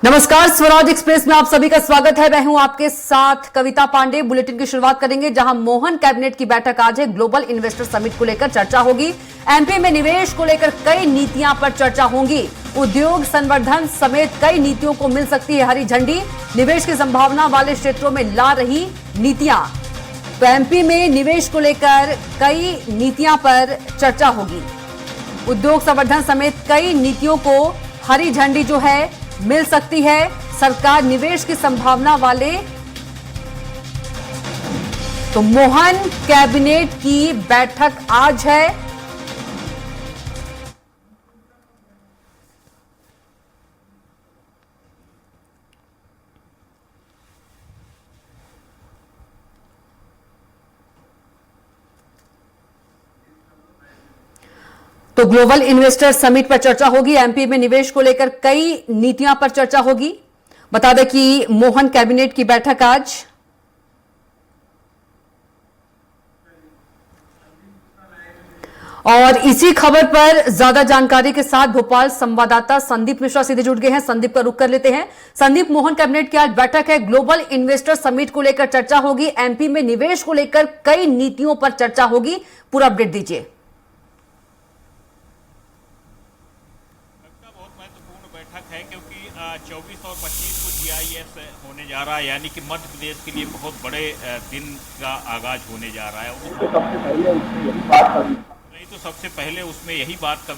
नमस्कार, स्वराज एक्सप्रेस में आप सभी का स्वागत है। मैं हूं आपके साथ कविता पांडे। बुलेटिन की शुरुआत करेंगे जहां मोहन कैबिनेट की बैठक आज है। ग्लोबल इन्वेस्टर समिट को लेकर चर्चा होगी। एमपी में निवेश को लेकर कई नीतियां पर चर्चा होंगी। उद्योग संवर्धन समेत कई नीतियों को मिल सकती है हरी झंडी। निवेश की संभावना वाले क्षेत्रों में ला रही नीतियां। तो एमपी में निवेश को लेकर कई नीतियां पर चर्चा होगी। उद्योग संवर्धन समेत कई नीतियों को हरी झंडी जो है मिल सकती है। सरकार निवेश की संभावना वाले तो मोहन कैबिनेट की बैठक आज है। तो ग्लोबल इन्वेस्टर समिट पर चर्चा होगी। एमपी में निवेश को लेकर कई नीतियां पर चर्चा होगी। बता दें कि मोहन कैबिनेट की बैठक आज। और इसी खबर पर ज्यादा जानकारी के साथ भोपाल संवाददाता संदीप मिश्रा सीधे जुड़ गए हैं। संदीप का रुख कर लेते हैं। संदीप, मोहन कैबिनेट की आज बैठक है। ग्लोबल इन्वेस्टर समिट को लेकर चर्चा होगी। एमपी में निवेश को लेकर कई नीतियों पर चर्चा होगी। पूरा अपडेट दीजिए। बैठक है क्योंकि 24 और 25 को GIS होने जा रहा है, यानी कि मध्य प्रदेश के लिए बहुत बड़े दिन का आगाज होने जा रहा है। नहीं तो सबसे पहले उसमें यही बात का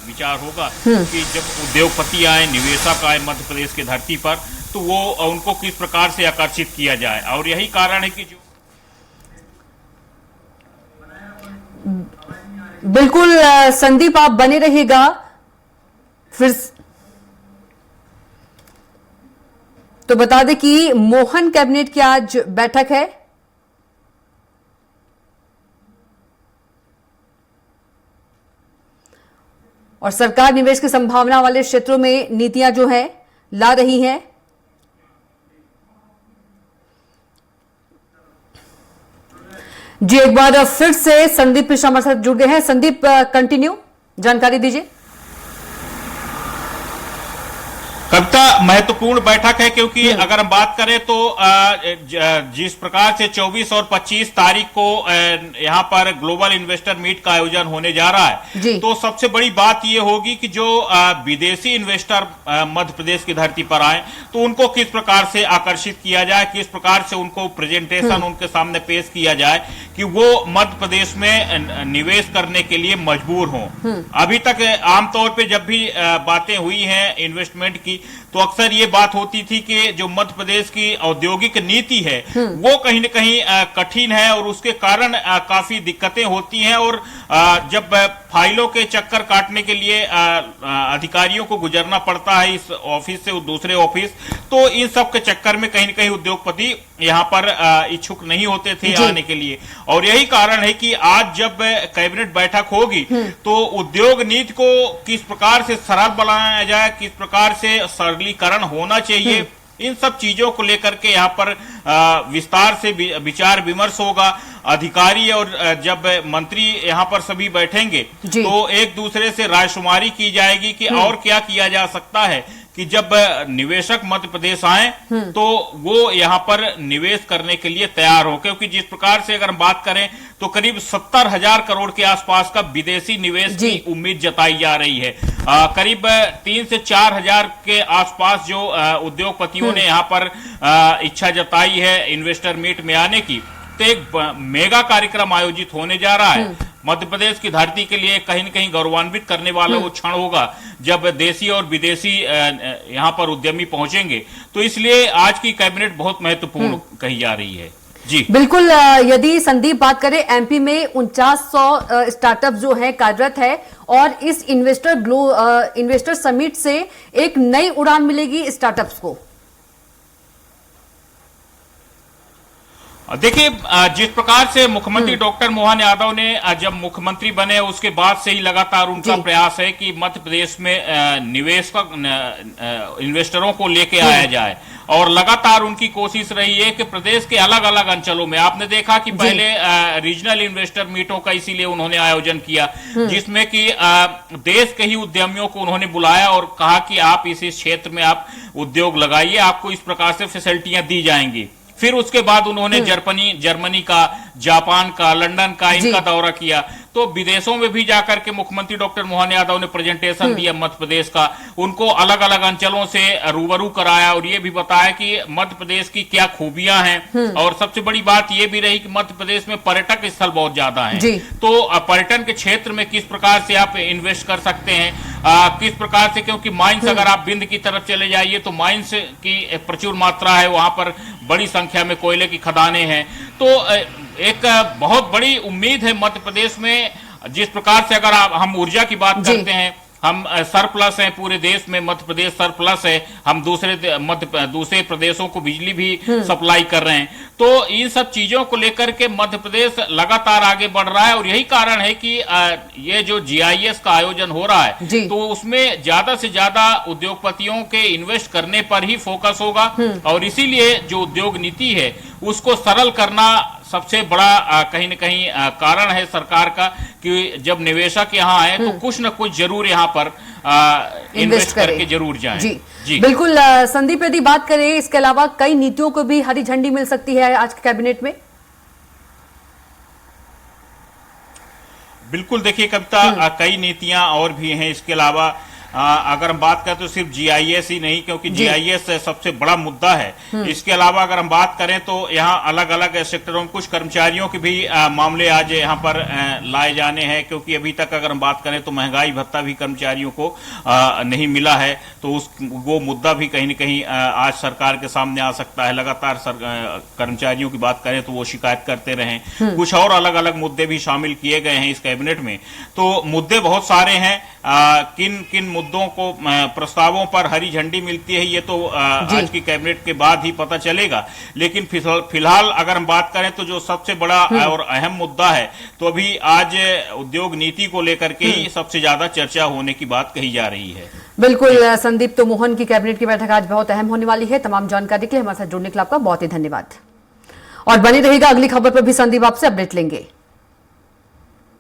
विचार होगा कि जब उद्योगपति आए, निवेशक आए मध्य प्रदेश की धरती पर, तो वो उनको किस प्रकार से आकर्षित किया जाए। और यही कारण है कि जो बिल्कुल संदीप, आप बने रहिएगा। फिर तो बता दें कि मोहन कैबिनेट की आज बैठक है। और सरकार निवेश की संभावना वाले क्षेत्रों में नीतियां जो हैं ला रही हैं। जी, एक बार फिर से संदीप मिश्रा हमारे साथ जुड़ गए हैं। संदीप, कंटिन्यू, जानकारी दीजिए। कविता, महत्वपूर्ण बैठक है क्योंकि अगर हम बात करें तो जिस प्रकार से 24 और 25 तारीख को यहां पर ग्लोबल इन्वेस्टर मीट का आयोजन होने जा रहा है, तो सबसे बड़ी बात यह होगी कि जो विदेशी इन्वेस्टर मध्य प्रदेश की धरती पर आए तो उनको किस प्रकार से आकर्षित किया जाए, किस प्रकार से उनको प्रेजेंटेशन उनके सामने पेश किया जाए कि वो मध्य प्रदेश में निवेश करने के लिए मजबूर हों। अभी तक आमतौर पर जब भी बातें हुई हैं इन्वेस्टमेंट की, तो अक्सर ये बात होती थी कि जो मध्य प्रदेश की औद्योगिक नीति है वो कहीं न कहीं कठिन है और उसके कारण काफी दिक्कतें होती हैं। और जब फाइलों के चक्कर काटने के लिए अधिकारियों को गुजरना पड़ता है इस ऑफिस से दूसरे ऑफिस, तो इन सब के चक्कर में कहीं न कहीं उद्योगपति यहाँ पर इच्छुक नहीं होते थे आने के लिए। और यही कारण है कि आज जब कैबिनेट बैठक होगी तो उद्योग नीति को किस प्रकार से सरल बनाया जाए, किस प्रकार से सरलीकरण होना चाहिए, इन सब चीजों को लेकर के यहाँ पर विस्तार से विचार विमर्श होगा। अधिकारी और जब मंत्री यहाँ पर सभी बैठेंगे तो एक दूसरे से रायशुमारी की जाएगी कि और क्या किया जा सकता है कि जब निवेशक मध्य प्रदेश आए तो वो यहाँ पर निवेश करने के लिए तैयार हो। क्योंकि जिस प्रकार से अगर हम बात करें तो करीब 70,000 करोड़ के आसपास का विदेशी निवेश की उम्मीद जताई जा रही है। करीब 3 से 4 हजार के आसपास जो उद्योगपतियों ने यहाँ पर इच्छा जताई है इन्वेस्टर मीट में आने की, तो एक मेगा कार्यक्रम आयोजित होने जा रहा है। मध्य प्रदेश की धरती के लिए कहीं न कहीं गौरवान्वित करने वाला वो क्षण होगा जब देसी और विदेशी यहाँ पर उद्यमी पहुंचेंगे। तो इसलिए आज की कैबिनेट बहुत महत्वपूर्ण कही जा रही है। जी बिल्कुल। यदि संदीप बात करें, एमपी में 4900 स्टार्टअप जो है कार्यरत है और इस इन्वेस्टर समिट से एक नई उड़ान मिलेगी स्टार्टअप्स को। देखिए, जिस प्रकार से मुख्यमंत्री डॉक्टर मोहन यादव ने जब मुख्यमंत्री बने उसके बाद से ही लगातार उनका प्रयास है कि मध्य प्रदेश में निवेश का इन्वेस्टरों को लेके आया जाए। और लगातार उनकी कोशिश रही है कि प्रदेश के अलग अलग अंचलों में, आपने देखा कि पहले रीजनल इन्वेस्टर मीटों का इसीलिए उन्होंने आयोजन किया, जिसमें कि देश के ही उद्यमियों को उन्होंने बुलाया और कहा कि आप इस क्षेत्र में आप उद्योग लगाइए, आपको इस प्रकार से फैसिलिटियां दी जाएंगी। फिर उसके बाद उन्होंने जर्मनी का, जापान का, लंदन का, इनका दौरा किया। तो विदेशों में भी जाकर के मुख्यमंत्री डॉक्टर मोहन यादव ने प्रेजेंटेशन दिया मध्य प्रदेश का, उनको अलग अलग अंचलों से रूबरू कराया और ये भी बताया कि मध्य प्रदेश की क्या खूबियां हैं। और सबसे बड़ी बात ये भी रही कि मध्य प्रदेश में पर्यटक स्थल बहुत ज्यादा हैं, तो पर्यटन के क्षेत्र में किस प्रकार से आप इन्वेस्ट कर सकते हैं, किस प्रकार से, क्योंकि माइंस अगर आप बिंद की तरफ चले जाइए तो माइंस की प्रचुर मात्रा है, वहां पर बड़ी संख्या में कोयले की खदानें हैं। तो एक बहुत बड़ी उम्मीद है मध्य प्रदेश में, जिस प्रकार से अगर हम ऊर्जा की बात करते हैं, हम सरप्लस हैं पूरे देश में, मध्य प्रदेश सरप्लस है, हम दूसरे प्रदेशों को बिजली भी सप्लाई कर रहे हैं। तो इन सब चीजों को लेकर के मध्य प्रदेश लगातार आगे बढ़ रहा है और यही कारण है कि ये जो GIS का आयोजन हो रहा है तो उसमें ज्यादा से ज्यादा उद्योगपतियों के इन्वेस्ट करने पर ही फोकस होगा और इसीलिए जो उद्योग नीति है उसको सरल करना सबसे बड़ा कहीं न कहीं कारण है सरकार का, कि जब निवेशक यहाँ आए तो कुछ न कुछ जरूर यहाँ पर इन्वेस्ट करके जरूर जाएं। जी बिल्कुल। संदीप, यदि बात करें इसके अलावा कई नीतियों को भी हरी झंडी मिल सकती है आज के कैबिनेट में। बिल्कुल, देखिए कविता, कई नीतियां और भी हैं इसके अलावा। अगर हम बात करें तो सिर्फ GIS ही नहीं, क्योंकि GIS सबसे बड़ा मुद्दा है। इसके अलावा अगर हम बात करें तो यहाँ अलग अलग सेक्टरों में कुछ कर्मचारियों के भी मामले आज यहाँ पर लाए जाने हैं, क्योंकि अभी तक अगर हम बात करें तो महंगाई भत्ता भी कर्मचारियों को नहीं मिला है, तो वो मुद्दा भी कहीं न कहीं आज सरकार के सामने आ सकता है। लगातार कर्मचारियों की बात करें तो वो शिकायत करते रहे। कुछ और अलग अलग मुद्दे भी शामिल किए गए हैं इस कैबिनेट में। तो मुद्दे बहुत सारे हैं, किन किन मुद्दों को, प्रस्तावों पर हरी झंडी मिलती है ये तो आज की कैबिनेट के बाद ही पता चलेगा। लेकिन फिलहाल अगर हम बात करें तो जो सबसे बड़ा और अहम मुद्दा है, तो अभी आज उद्योग नीति को लेकर के ही सबसे ज्यादा चर्चा होने की बात कही जा रही है। बिल्कुल संदीप, तो मोहन की कैबिनेट की बैठक आज बहुत अहम होने वाली है। तमाम जानकारी के लिए हमारे साथ जुड़ने के लिए आपका बहुत ही धन्यवाद और बने रहेगा। अगली खबर पर भी संदीप आपसे अपडेट लेंगे।